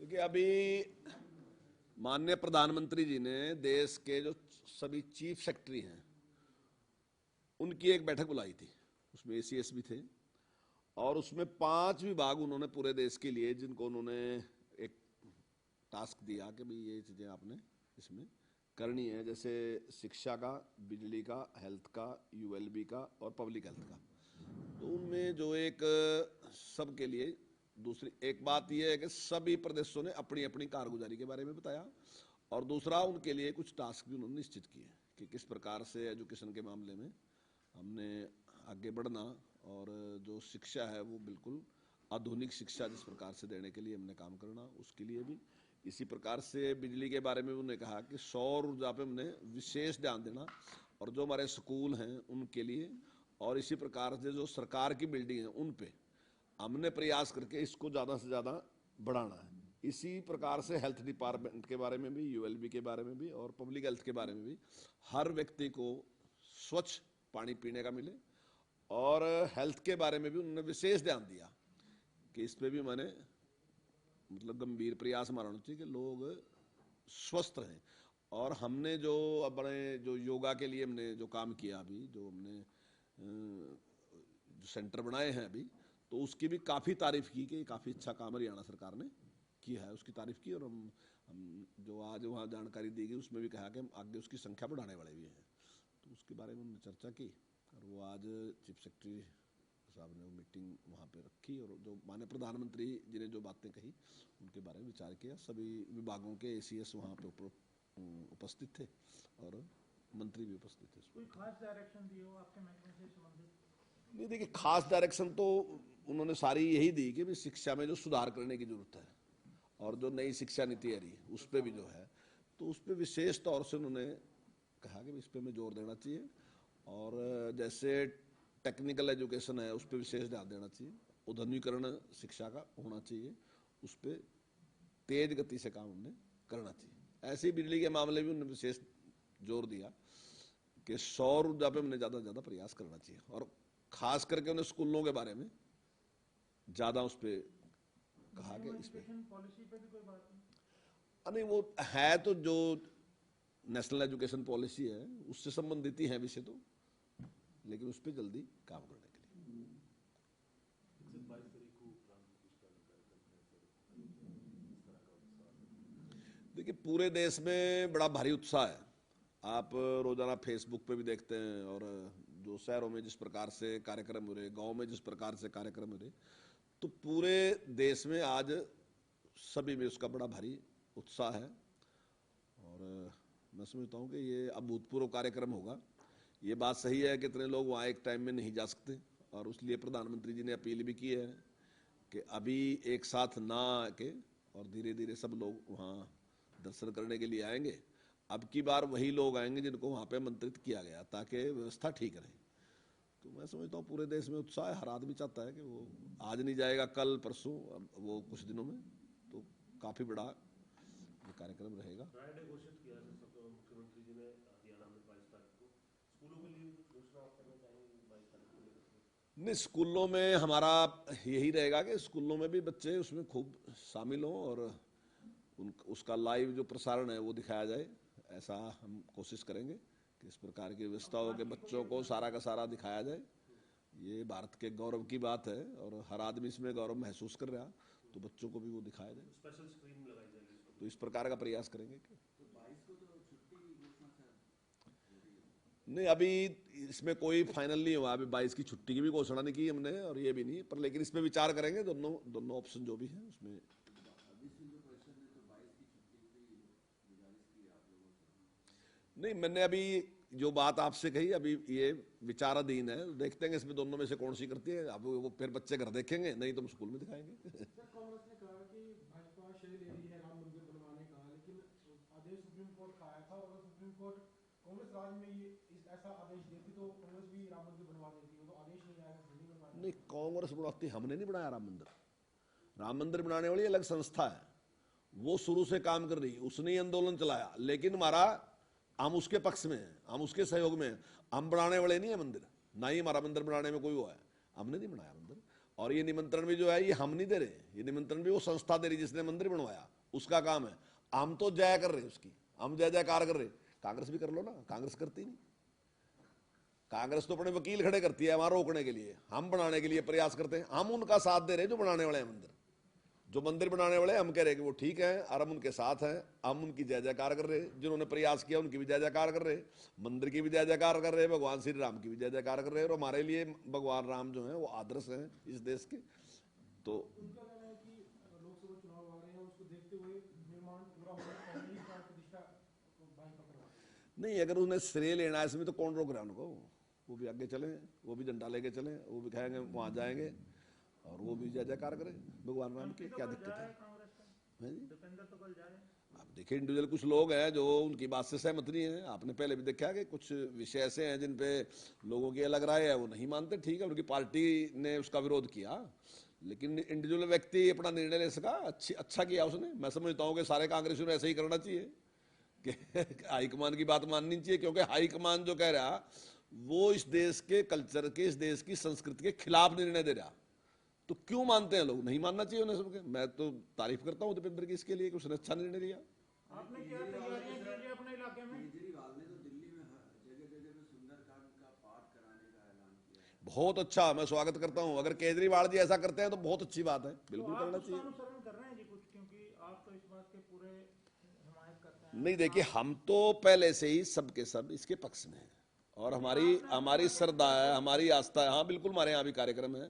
देखिए, अभी माननीय प्रधानमंत्री जी ने देश के जो सभी चीफ सेक्रेटरी हैं उनकी एक बैठक बुलाई थी। उसमें एसीएस भी थे और उसमें 5 विभाग उन्होंने पूरे देश के लिए, जिनको उन्होंने एक टास्क दिया कि भाई ये चीज़ें आपने इसमें करनी है, जैसे शिक्षा का, बिजली का, हेल्थ का, यूएलबी का और पब्लिक हेल्थ का। तो उनमें जो एक सबके लिए दूसरी एक बात यह है कि सभी प्रदेशों ने अपनी अपनी कारगुजारी के बारे में बताया और दूसरा उनके लिए कुछ टास्क भी उन्होंने निश्चित किए कि किस प्रकार से एजुकेशन के मामले में हमने आगे बढ़ना और जो शिक्षा है वो बिल्कुल आधुनिक शिक्षा जिस प्रकार से देने के लिए हमने काम करना, उसके लिए भी। इसी प्रकार से बिजली के बारे में उन्होंने कहा कि सौर ऊर्जा पे हमने विशेष ध्यान देना और जो हमारे स्कूल हैं उनके लिए, और इसी प्रकार से जो सरकार की बिल्डिंग है उन पे हमने प्रयास करके इसको ज़्यादा से ज़्यादा बढ़ाना है। इसी प्रकार से हेल्थ डिपार्टमेंट के बारे में भी, यूएलबी के बारे में भी और पब्लिक हेल्थ के बारे में भी हर व्यक्ति को स्वच्छ पानी पीने का मिले, और हेल्थ के बारे में भी उन्होंने विशेष ध्यान दिया कि इस पे भी मैंने मतलब गंभीर प्रयास हमारा होना चाहिए कि लोग स्वस्थ रहें। और हमने जो अपने जो योगा के लिए हमने जो काम किया, अभी जो हमने जो सेंटर बनाए हैं अभी, तो उसकी भी काफ़ी तारीफ की कि काफ़ी अच्छा काम हरियाणा सरकार ने किया है, उसकी तारीफ की। और हम जो आज वहाँ जानकारी दी गई उसमें भी कहा कि हम आगे उसकी संख्या बढ़ाने वाले भी हैं, तो उसके बारे में हमने चर्चा की। और वो आज चीफ सेक्रेटरी साहब ने वो मीटिंग वहाँ पे रखी और जो माननीय प्रधानमंत्री जी ने जो बातें कही उनके बारे में विचार किया। सभी विभागों के एसीएस वहाँ पे उपस्थित थे और मंत्री भी उपस्थित थे। कोई खास डायरेक्शन दी हो आपके महकमे से संबंधित? नहीं, देखिए, खास डायरेक्शन तो उन्होंने सारी यही दी कि शिक्षा में जो सुधार करने की जरूरत है और जो नई शिक्षा नीति आ रही है उस पर भी जो है, तो उस पर विशेष तौर से उन्होंने कहा कि इस पर हमें जोर देना चाहिए। और जैसे टेक्निकल एजुकेशन है उस पर विशेष ध्यान देना चाहिए, उद्यमीकरण शिक्षा का होना चाहिए, उस पर तेज गति से काम हमने करना चाहिए। ऐसे ही बिजली के मामले में उन्होंने विशेष जोर दिया कि सौर ऊर्जा पे हमने ज़्यादा से ज़्यादा प्रयास करना चाहिए, और खास करके उन्हें स्कूलों के बारे में ज़्यादा उस पर कहा कि इस पर पॉलिसी पे भी कोई बात नहीं, वो है तो जो नेशनल एजुकेशन पॉलिसी है उससे संबंधित ही है विषय, तो लेकिन उस पर जल्दी काम करने के लिए। देखिए, पूरे देश में बड़ा भारी उत्साह है। आप रोजाना फेसबुक पे भी देखते हैं, और जो शहरों में जिस प्रकार से कार्यक्रम हो रहे, गांव में जिस प्रकार से कार्यक्रम हो रहे, तो पूरे देश में आज सभी में उसका बड़ा भारी उत्साह है। और मैं समझता हूँ कि ये अभूतपूर्व कार्यक्रम होगा। ये बात सही है कि इतने लोग वहाँ एक टाइम में नहीं जा सकते, और इसलिए प्रधानमंत्री जी ने अपील भी की है कि अभी एक साथ ना आके और धीरे धीरे सब लोग वहाँ दर्शन करने के लिए आएंगे। अब की बार वही लोग आएंगे जिनको वहाँ पे आमंत्रित किया गया, ताकि व्यवस्था ठीक रहे। तो मैं समझता हूँ पूरे देश में उत्साह है, हर आदमी चाहता है कि वो आज नहीं जाएगा, कल परसों, वो कुछ दिनों में तो काफ़ी बड़ा ये कार्यक्रम रहेगा। घोषित किया मुख्यमंत्री जी ने हरियाणा में 22 तारीख को स्कूलों के लिए घोषणा आप करना चाहेंगे 22 तारीख को लेकर? नहीं, स्कूलों में हमारा यही रहेगा कि स्कूलों में भी बच्चे उसमें खूब शामिल हों और उसका लाइव जो प्रसारण है वो दिखाया जाए। ऐसा हम कोशिश करेंगे कि इस प्रकार की व्यवस्था हो कि बच्चों को सारा का सारा दिखाया जाए। ये भारत के गौरव की बात है और हर आदमी इसमें गौरव महसूस कर रहा, तो बच्चों को भी वो दिखाया जाए। स्पेशल स्क्रीन लगाई जाएगी, तो इस प्रकार का प्रयास करेंगे। नहीं, अभी इसमें कोई फाइनल नहीं हुआ, अभी 22 की छुट्टी की भी घोषणा नहीं की हमने और ये भी नहीं, पर लेकिन इसमें विचार करेंगे, दोनों ऑप्शन जो भी है उसमें। नहीं, मैंने अभी जो बात आपसे कही अभी ये विचाराधीन है, देखते हैं इसमें दोनों में से कौन सी करती है। अब वो फिर बच्चे घर देखेंगे, नहीं तो हम स्कूल में दिखाएंगे। कांग्रेस ने कहा कि भाजपा श्रेय ले रही है राम मंदिर बनवाने का, लेकिन आदेश सुप्रीम कोर्ट का आया था और अगर सुप्रीम कोर्ट कांग्रेस राज में ये ऐसा आदेश देती तो कांग्रेस भी राम मंदिर बनवा देती। वो तो आदेश नहीं आया, नहीं बनवाया। नहीं, कांग्रेस बनाती, हमने नहीं बनाया राम मंदिर। राम मंदिर बनाने वाली अलग संस्था है, वो शुरू से काम कर रही है, उसने ही आंदोलन चलाया, लेकिन हमारा हम उसके पक्ष में हैं, हम उसके सहयोग में हैं। हम बनाने वाले नहीं है मंदिर, ना ही हमारा मंदिर बनाने में कोई हुआ है, हमने नहीं बनाया मंदिर। और ये निमंत्रण भी जो है ये हम नहीं दे रहे, ये निमंत्रण भी वो संस्था दे रही जिसने मंदिर बनवाया, उसका काम है। हम तो जय कर रहे उसकी, हम जय जयकार कर रहे। कांग्रेस भी कर लो ना, कांग्रेस करती नहीं। कांग्रेस तो अपने वकील खड़े करती है वहां रोकने के लिए, हम बनाने के लिए प्रयास करते हैं। हम उनका साथ दे रहे हैं जो बनाने वाले हैं मंदिर, जो मंदिर बनाने वाले हम कह रहे हैं कि वो ठीक है और हम उनके साथ हैं, हम उनकी जय जयकार कर रहे हैं। जिन्होंने प्रयास किया उनकी भी जय जयकार कर रहे हैं, मंदिर की भी जय जयकार कर रहे हैं, भगवान श्री राम की भी जय जयकार कर रहे हैं। और हमारे लिए भगवान राम जो है वो आदर्श हैं इस देश के। तो उनका कहना है कि लोकसभा चुनाव आ रहे हैं, उसको देखते हुए निर्माण पूरा होने से पहले ही प्राण प्रतिष्ठा भाजपा करवा। नहीं, अगर उन्हें श्रेय लेना है इसमें तो कौन रोक रहा है उनको, वो भी आगे चले, वो भी झंडा लेके चले, वो भी कहेंगे वहां जाएंगे और वो भी जय जयकार करें भगवान राम की, क्या दिक्कत है? हैं जी? आप देखिए इंडिविजुअल कुछ लोग हैं जो उनकी बात से सहमत नहीं है। आपने पहले भी देखा कि कुछ विषय ऐसे हैं जिन पे लोगों की अलग राय है, वो नहीं मानते, ठीक है, उनकी पार्टी ने उसका विरोध किया, लेकिन इंडिविजुअल व्यक्ति अपना निर्णय ले सका, अच्छा किया उसने। मैं समझता हूँ कि सारे कांग्रेसियों ने ऐसे ही करना चाहिए कि हाईकमान की बात माननी चाहिए, क्योंकि हाईकमान जो कह रहा वो इस देश के कल्चर के, इस देश की संस्कृति के खिलाफ निर्णय दे रहा, तो क्यों मानते हैं लोग? नहीं मानना चाहिए उन्हें सबके। मैं तो तारीफ करता हूं दीपेंद्र की इसके लिए कि उसने अच्छा निर्णय लिया। आपने क्या तैयारियां की है अपने इलाके में? केजरीवाल ने तो दिल्ली में जगह जगह पे सुंदरकांड का पाठ कराने का ऐलान किया है। बहुत अच्छा, मैं स्वागत करता हूं। अगर केजरीवाल जी ऐसा करते हैं तो बहुत अच्छी बात है, बिल्कुल तो करना आप उसका चाहिए। अनुसरण कर रहे हैं जी कुछ, क्योंकि आप तो इस बात के पूरे हिमायत करते हैं। नहीं, देखिए हम तो पहले से ही सबके सब इसके पक्ष में हैं और हमारी हमारी श्रद्धा है, हमारी आस्था है। हाँ बिल्कुल, हमारे यहाँ भी कार्यक्रम है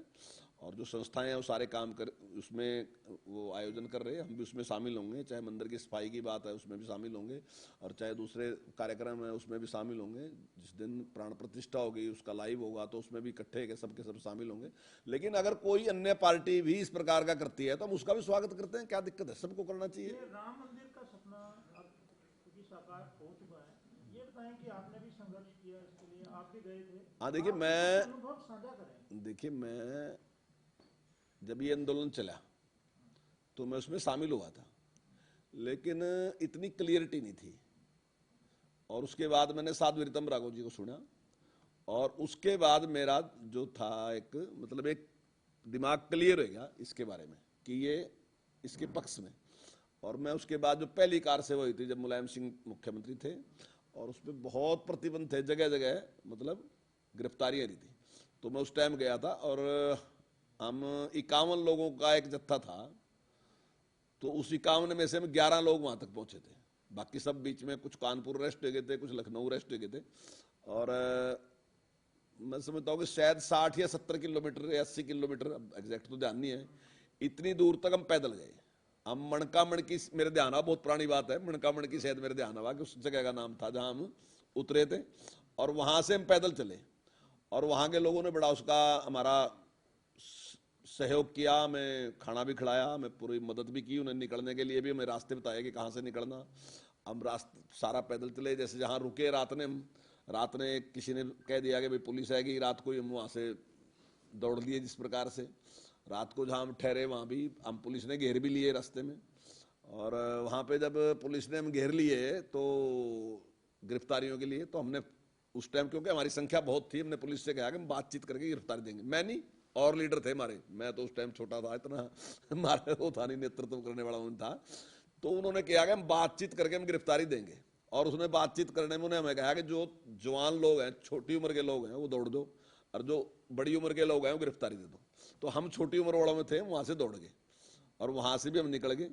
और जो संस्थाएं हैं वो सारे काम कर उसमें वो आयोजन कर रहे हैं, हम भी उसमें शामिल होंगे। चाहे मंदिर की सफाई की बात है उसमें भी शामिल होंगे, और चाहे दूसरे कार्यक्रम है उसमें भी शामिल होंगे। जिस दिन प्राण प्रतिष्ठा होगी उसका लाइव होगा तो उसमें भी इकट्ठे के सब शामिल होंगे। लेकिन अगर कोई अन्य पार्टी भी इस प्रकार का करती है तो हम उसका भी स्वागत करते हैं, क्या दिक्कत है? सबको करना चाहिए। ये राम मंदिर का सपना अब क्योंकि साकार हो चुका है, ये बताएं कि आपने भी संघर्ष किया इसके लिए, आप भी गए थे। हाँ देखिए, आप मैं कुछ अनुभव साझा करें। देखिए मैं जब ये आंदोलन चला तो मैं उसमें शामिल हुआ था, लेकिन इतनी क्लियरिटी नहीं थी। और उसके बाद मैंने साध्वी रीतम राघव जी को सुना और उसके बाद मेरा जो था एक मतलब एक दिमाग क्लियर हो गया इसके बारे में कि ये इसके पक्ष में। और मैं उसके बाद जो पहली कार सेवा हुई थी जब मुलायम सिंह मुख्यमंत्री थे और उस पर बहुत प्रतिबंध थे, जगह जगह मतलब गिरफ्तारियां रही थी, तो मैं उस टाइम गया था और हम 51 लोगों का एक जत्था था, तो उस 51 में से हम 11 लोग वहां तक पहुंचे थे, बाकी सब बीच में कुछ कानपुर रेस्ट हो गए थे, कुछ लखनऊ रेस्ट हो गए थे। और मैं समझता हूँ कि शायद 60 या 70 किलोमीटर या 80 किलोमीटर, अब एग्जैक्ट तो ध्यान नहीं है, इतनी दूर तक हम पैदल गए। हम मणकामण की, मेरे ध्यान आ, बहुत पुरानी बात है, मणकामण की शायद मेरे ध्यान आवा कि उस जगह का नाम था जहां हम उतरे थे, और वहां से हम पैदल चले। और वहां के लोगों ने बड़ा उसका हमारा सहयोग किया, हमें खाना भी खिलाया, हमें पूरी मदद भी की, उन्हें निकलने के लिए भी हमें रास्ते बताए कि कहाँ से निकलना। हम रास्ते सारा पैदल चले, जैसे जहाँ रुके रात ने किसी ने कह दिया कि भाई पुलिस आएगी रात को, हम वहाँ से दौड़ लिए। जिस प्रकार से रात को जहाँ हम ठहरे वहाँ भी हम पुलिस ने घेर भी लिए रास्ते में, और वहाँ पे जब पुलिस ने हम घेर लिए तो गिरफ्तारियों के लिए, तो हमने उस टाइम क्योंकि हमारी संख्या बहुत थी, हमने पुलिस से कहा कि हम बातचीत करके गिरफ्तारी देंगे। मैं नहीं, और लीडर थे हमारे, मैं तो उस टाइम छोटा था, इतना हमारा वो था नहीं, नेतृत्व करने वाला उन था। तो उन्होंने कहा कि हम बातचीत करके हम गिरफ्तारी देंगे, और उसने बातचीत करने में उन्हें हमें कहा कि जो जवान लोग हैं, छोटी उम्र के लोग हैं वो दौड़ दो, और जो बड़ी उम्र के लोग हैं वो गिरफ्तारी दे दो। तो हम छोटी उम्र वालों में थे, वहां से दौड़ गए और वहां से भी हम निकल गए।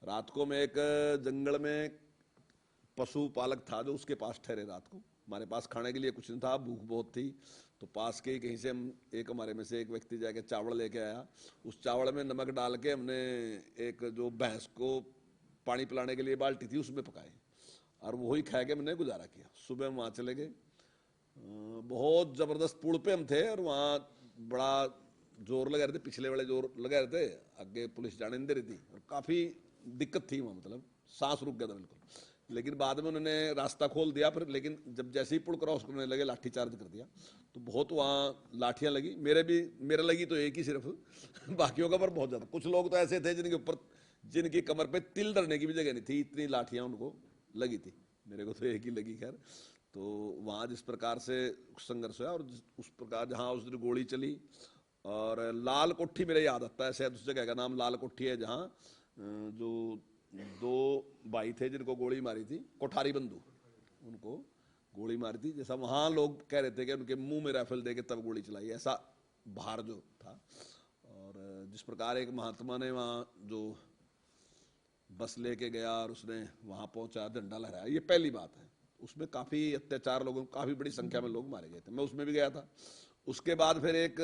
रात को मैं एक जंगल में पशु पालक था जो उसके पास ठहरे रात को, हमारे पास खाने के लिए कुछ नहीं था, भूख बहुत थी, तो पास के ही कहीं से हम एक हमारे में से एक व्यक्ति जाके चावल लेके आया। उस चावल में नमक डाल के हमने एक जो भैंस को पानी पिलाने के लिए बाल्टी थी उसमें पकाए, और वही खा के हमने गुजारा किया। सुबह हम वहाँ चले गए, बहुत जबरदस्त पुल पे हम थे और वहाँ बड़ा जोर लगा रहे थे, पिछले वाले जोर लगा रहे थे, आगे पुलिस जाने नहीं दे रही थी और काफी दिक्कत थी वहाँ, मतलब सांस रुक गया था बिल्कुल। लेकिन बाद में उन्होंने रास्ता खोल दिया फिर, लेकिन जब जैसे ही पुल क्रॉस करने लगे लाठी चार्ज कर दिया, तो बहुत वहाँ लाठियां लगी। मेरे लगी तो एक ही सिर्फ, बाकियों का पर बहुत ज्यादा। कुछ लोग तो ऐसे थे जिनके ऊपर, जिनकी कमर पे तिल धरने की भी जगह नहीं थी, इतनी लाठियां उनको लगी थी। मेरे को तो एक ही लगी खैर। तो वहाँ जिस प्रकार से संघर्ष हुआ और उस प्रकार जहाँ उस दिन गोली चली और लाल कोठी मेरे याद आता है, शायद उस जगह का नाम लाल कोठी है, जहाँ जो दो भाई थे जिनको गोली मारी थी, कोठारी बंधु, उनको गोली मारी थी। जैसा वहाँ लोग कह रहे थे कि उनके मुंह में राइफल दे के तब गोली चलाई, ऐसा बाहर जो था। और जिस प्रकार एक महात्मा ने वहाँ जो बस लेके गया और उसने वहाँ पहुंचा, झंडा लहराया, ये पहली बात है। उसमें काफ़ी अत्याचार, लोगों, काफ़ी बड़ी संख्या में लोग मारे गए थे, मैं उसमें भी गया था। उसके बाद फिर एक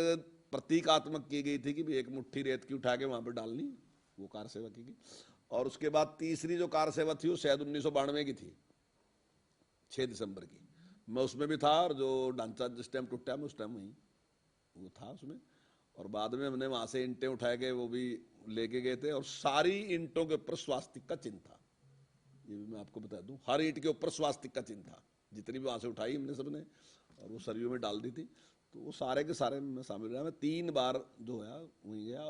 प्रतीकात्मक की गई थी कि भी एक मुट्ठी रेत की उठा के वहाँ पर डालनी, वो कार सेवा की। और उसके बाद तीसरी जो कार सेवा थी वो शायद 1992 की थी, 6 दिसंबर की, मैं उसमें भी था। और जो ढांचा जिस टाइम टूटा मैं उस टाइम वहीं वो था उसमें। और बाद में हमने वहाँ से ईंटें उठाए गए, वो भी लेके गए थे, और सारी ईंटों के ऊपर स्वास्तिक का चिन्ह था, ये भी मैं आपको बता दूं। हर ईंट के ऊपर स्वास्तिक का चिन्ह था, जितनी भी वहाँ से उठाई हमने सबने, और वो सरयू में डाल दी थी। तो वो सारे के सारे में शामिल रहा। मैं 3 बार जो है वहीं गया।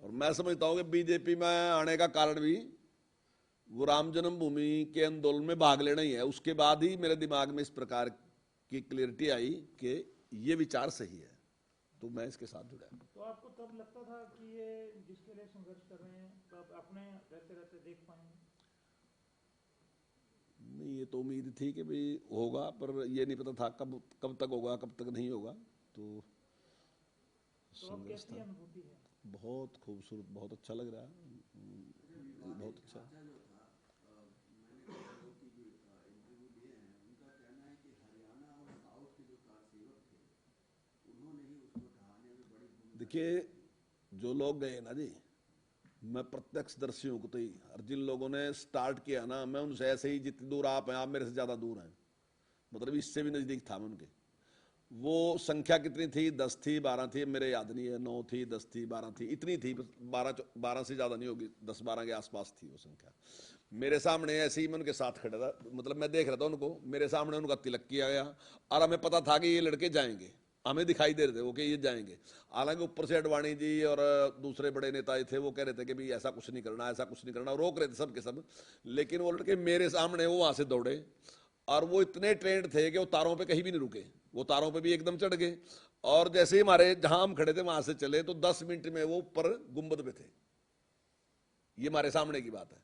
और मैं समझता हूँ कि बीजेपी में आने का कारण भी वो राम जन्मभूमि के आंदोलन में भाग लेना ही है। उसके बाद ही मेरे दिमाग में इस प्रकार की क्लियरिटी आई कि ये विचार सही है, तो मैं इसके साथ जुड़ा। तो आपको तब लगता था कि ये जिसके लिए संघर्ष कर रहे हैं तब अपने रहते रहते देख पाएंगे? नहीं, ये तो उम्मीद थी कि भाई होगा, पर ये नहीं पता था कब तक होगा, कब तक नहीं होगा। तो अब कैसी अनुभूति है? बहुत खूबसूरत, बहुत अच्छा लग रहा है, बहुत अच्छा। देखिए, जो लोग गए ना जी, मैं प्रत्यक्षदर्शी हूँ तो ही, और जिन लोगों ने स्टार्ट किया ना, मैं उनसे ऐसे ही, जितनी दूर आप हैं, आप मेरे से ज़्यादा दूर हैं, मतलब इससे भी नज़दीक था मैं उनके। वो संख्या कितनी थी, 10 थी, 12 थी, मेरे याद नहीं है, 9 थी, 10 थी, 12 थी, इतनी थी, 12 से ज़्यादा नहीं होगी, 10-12 के आसपास थी वो संख्या। मेरे सामने ऐसे ही मैं उनके साथ खड़ा था, मतलब मैं देख रहा था उनको, मेरे सामने उनका तिलक किया गया, और हमें पता था कि ये लड़के जाएंगे, हमें दिखाई दे रहे थे वो कि ये जाएंगे। हालांकि ऊपर से अडवाणी जी और दूसरे बड़े नेता थे, वो कह रहे थे कि भाई ऐसा कुछ नहीं करना, ऐसा कुछ नहीं करना, रोक रहे थे सब के सब। लेकिन वो लड़के मेरे सामने वो वहां से दौड़े, और वो इतने ट्रेंड थे कि वो तारों पे कहीं भी नहीं रुके, वो तारों पे भी एकदम चढ़ गए। और जैसे ही हमारे जहां हम खड़े थे वहां से चले, तो 10 मिनट में वो ऊपर गुंबद पे थे, ये हमारे सामने की बात है।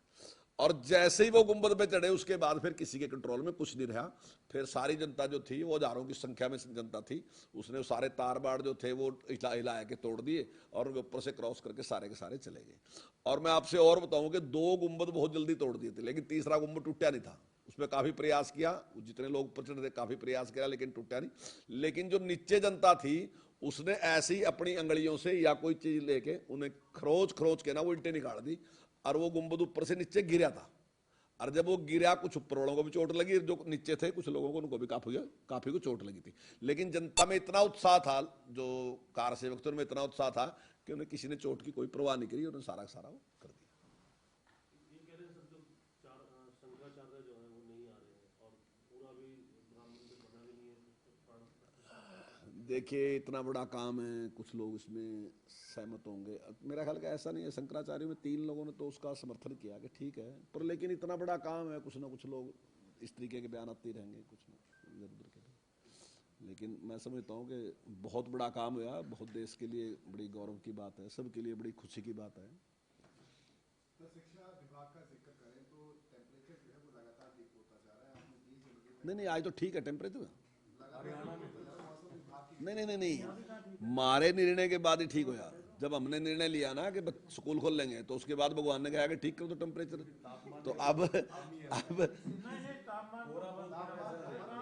और जैसे ही वो गुंबद पे चढ़े, उसके बाद फिर किसी के कंट्रोल में कुछ नहीं रहा। फिर सारी जनता जो थी, वो हजारों की संख्या में जनता थी, उसने सारे तार बाड़ जो थे वो हिला के तोड़ दिए, और ऊपर से क्रॉस करके सारे के सारे चले गए। और मैं आपसे और बताऊं कि 2 गुंबद बहुत जल्दी तोड़ दिए थे, लेकिन तीसरा गुंबद टूटा नहीं था। उसमें काफी प्रयास किया, जितने लोग ऊपर चढ़े थे काफी प्रयास किया, लेकिन टूटा नहीं। लेकिन जो नीचे जनता थी, उसने ऐसी अपनी अंगड़ियों से या कोई चीज लेके उन्हें खरोच के ना वो ईंटें निकाल दी, और वो गुंबद ऊपर से नीचे गिरा था। और जब वो गिरा, कुछ ऊपर वालों को भी चोट लगी, जो नीचे थे कुछ लोगों को, उनको भी काफी को चोट लगी थी। लेकिन जनता में इतना उत्साह था, जो कार सेवक थे उनमें इतना उत्साह था कि उन्हें किसी ने चोट की कोई परवाह नहीं करी, उन्होंने सारा सारा वो कर दिया। ये कह रहे हैं सर, जो शंकराचार्य जो है वो नहीं आ रहे हैं, और पूरा भी राम मंदिर बना भी नहीं है। देखिए, इतना बड़ा काम है, कुछ लोग इसमें सहमत होंगे, मेरा ख्याल का ऐसा नहीं है। शंकराचार्य में 3 लोगों ने तो उसका समर्थन किया कि ठीक है, पर लेकिन इतना बड़ा काम है, कुछ ना कुछ लोग इस तरीके के बयान आते रहेंगे, कुछ ना इधर उधर के। लेकिन मैं समझता हूँ कि बहुत बड़ा काम हुआ, बहुत देश के लिए बड़ी गौरव की बात है, सबके लिए बड़ी खुशी की बात है। तो शिक्षा विभाग का जिक्र करें तो टेम्परेचर जो है वो लगातार वीक होता जा रहा है। आपने 20 जनवरी नहीं, आज तो ठीक है टेम्परेचर, हरियाणा में मौसम विभाग की नहीं, हमारे निर्णय के बाद ही ठीक होया। जब हमने निर्णय लिया ना कि स्कूल खोल लेंगे, तो उसके बाद भगवान ने कहा कि ठीक करो तो टेम्परेचर। तो अब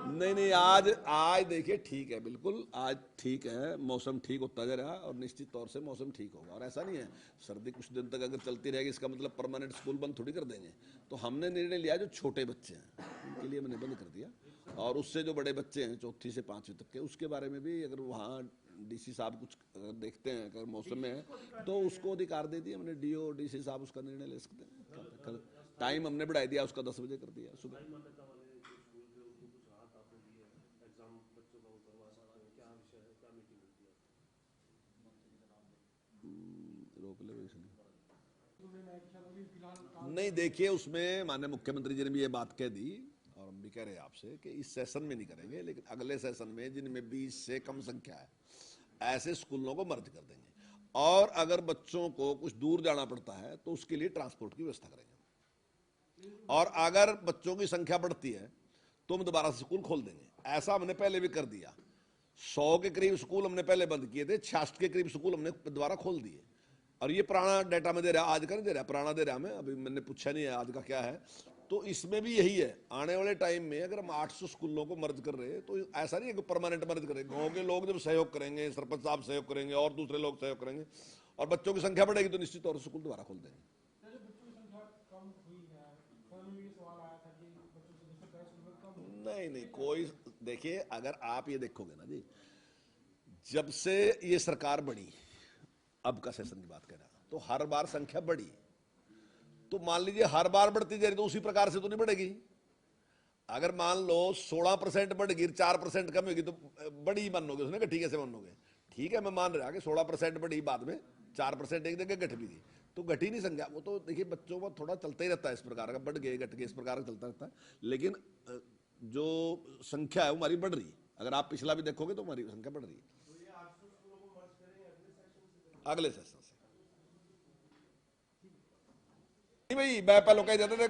नहीं, आज देखिए ठीक है, बिल्कुल आज ठीक है, मौसम ठीक होता जा रहा है, और निश्चित तौर से मौसम ठीक होगा। और ऐसा नहीं है सर्दी कुछ दिन तक अगर चलती रहेगी, इसका मतलब परमानेंट स्कूल बंद थोड़ी कर देंगे। तो हमने निर्णय लिया जो छोटे बच्चे हैं उनके लिए मैंने बंद कर दिया, और उससे जो बड़े बच्चे हैं 4वीं से 5वीं तक के, उसके बारे में भी अगर वहाँ डीसी साहब कुछ अगर देखते हैं, अगर मौसम में है तो उसको अधिकार दे दिया मैंने, डीओ डीसी साहब उसका निर्णय ले सकते हैं। टाइम हमने बढ़ा दिया, उसका 10 बजे कर दिया सुबह। मान्यता वाले जो स्कूल थे उनको कुछ राहत आपने दी है, एग्जाम बच्चों का वो करवा सकते हैं, क्या विषय है, क्या मीटिंग होती है? रोक ले वैसे नहीं। तुम्हें मैं ख्याल अभी फिलहाल नहीं, देखिए उसमें माननीय मुख्यमंत्री जी ने भी ये बात कह दी, और हम भी कह रहे हैं आपसे कि इस सेशन में नहीं करेंगे, लेकिन अगले सेशन में, जिनमें 20 से कम संख्या है, ऐसे स्कूलों को मर्ज कर देंगे। और अगर बच्चों को कुछ दूर जाना पड़ता है तो उसके लिए ट्रांसपोर्ट की व्यवस्था करेंगे। और अगर बच्चों की संख्या बढ़ती है तो हम दोबारा से स्कूल खोल देंगे। ऐसा हमने पहले भी कर दिया। 100 के करीब स्कूल हमने पहले बंद किए थे, 66 के करीब स्कूल हमने दोबारा खोल दिए। और ये पुराना डाटा में दे रहा, आज का नहीं दे रहा, पुराना दे रहा हमें, अभी मैंने पूछा नहीं है आज का क्या है। तो इसमें भी यही है, आने वाले टाइम में अगर हम 800 स्कूलों को मर्ज कर रहे हैं तो ऐसा नहीं है कि परमानेंट मर्ज करेंगे। गांव के लोग जब सहयोग करेंगे, सरपंच साहब सहयोग करेंगे और दूसरे लोग सहयोग करेंगे और बच्चों की संख्या बढ़ेगी तो निश्चित तौर से स्कूल दोबारा खोल देंगे। जैसे बच्चों की संख्या कम हुई है, फोन में ये सवाल आया था कि बच्चों की 210 कम हुई। नहीं कोई, देखिए अगर आप ये देखोगे ना जी, जब से ये सरकार बनी, अब का सेशन की बात कर रहा, तो हर बार संख्या बढ़ी। तो मान लीजिए हर बार बढ़ती जा रही तो उसी प्रकार से तो नहीं बढ़ेगी। अगर मान लो 16% बढ़ेगी, 4% कम होगी तो बड़ी मानोगे उसने कि ठीक है से मानोगे। ठीक है, मैं मान रहा कि 16% बढ़ी, बाद में 4% एक जगह घट भी गई, तो घटी नहीं संख्या। वो तो देखिए बच्चों को थोड़ा चलता ही रहता है इस प्रकार का, बढ़ गए घट गए इस प्रकार का चलता रहता है। लेकिन जो संख्या है वो हमारी बढ़ रही है। अगर आप पिछला भी देखोगे तो हमारी संख्या बढ़ रही है। अगले सेशन से नहीं भाई, मैं पहले कह देते थे